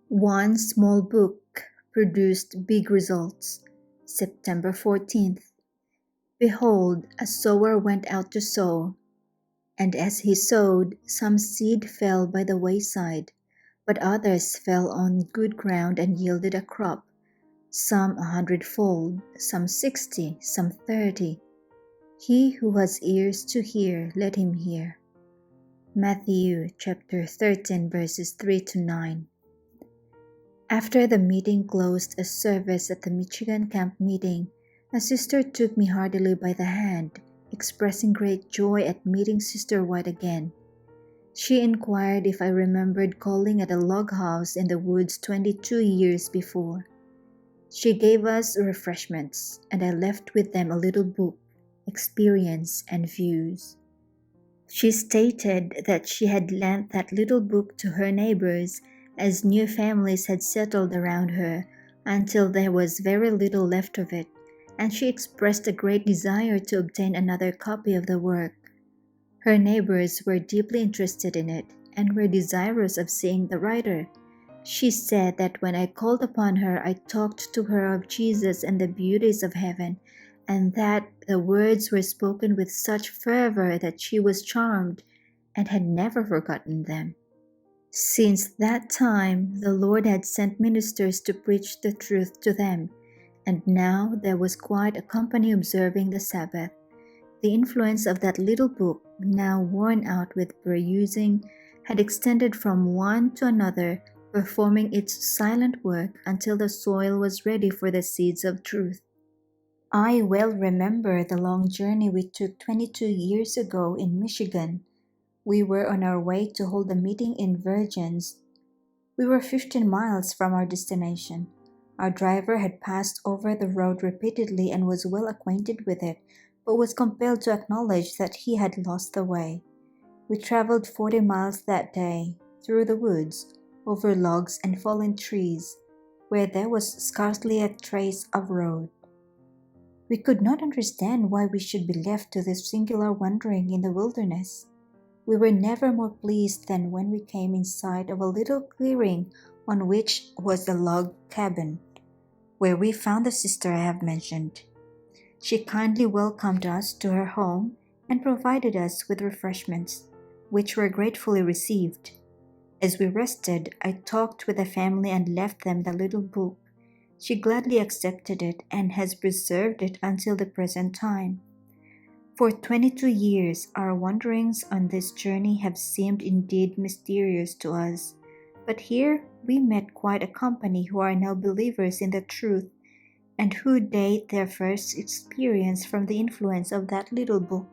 One small book produced big results. September 14th. Behold, a sower went out to sow, and as he sowed, some seed fell by the wayside, but others fell on good ground and yielded a crop, some 100-fold, some 60, some 30. He who has ears to hear, let him hear. Matthew chapter 13 verses 3 to 9. After the meeting closed a service at the Michigan camp meeting, a sister took me heartily by the hand, expressing great joy at meeting Sister White again. She inquired if I remembered calling at a log house in the woods 22 years before. She gave us refreshments, and I left with them a little book, Experience and Views. She stated that she had lent that little book to her neighbors as new families had settled around her until there was very little left of it, and she expressed a great desire to obtain another copy of the work. Her neighbors were deeply interested in it and were desirous of seeing the writer. She said that when I called upon her, I talked to her of Jesus and the beauties of heaven, and that the words were spoken with such fervor that she was charmed and had never forgotten them. Since that time, the Lord had sent ministers to preach the truth to them, and now there was quite a company observing the Sabbath. The influence of that little book, now worn out with perusing, had extended from one to another, performing its silent work until the soil was ready for the seeds of truth. I well remember the long journey we took 22 years ago in Michigan. We were on our way to hold a meeting in Virgins. We were 15 miles from our destination. Our driver had passed over the road repeatedly and was well acquainted with it, but was compelled to acknowledge that he had lost the way. We traveled 40 miles that day, through the woods, over logs and fallen trees, where there was scarcely a trace of road. We could not understand why we should be left to this singular wandering in the wilderness. We were never more pleased than when we came in sight of a little clearing on which was a log cabin, where we found the sister I have mentioned. She kindly welcomed us to her home and provided us with refreshments, which were gratefully received. As we rested, I talked with the family and left them the little book. She gladly accepted it and has preserved it until the present time. For 22 years, our wanderings on this journey have seemed indeed mysterious to us, but here we met quite a company who are now believers in the truth, and who date their first experience from the influence of that little book.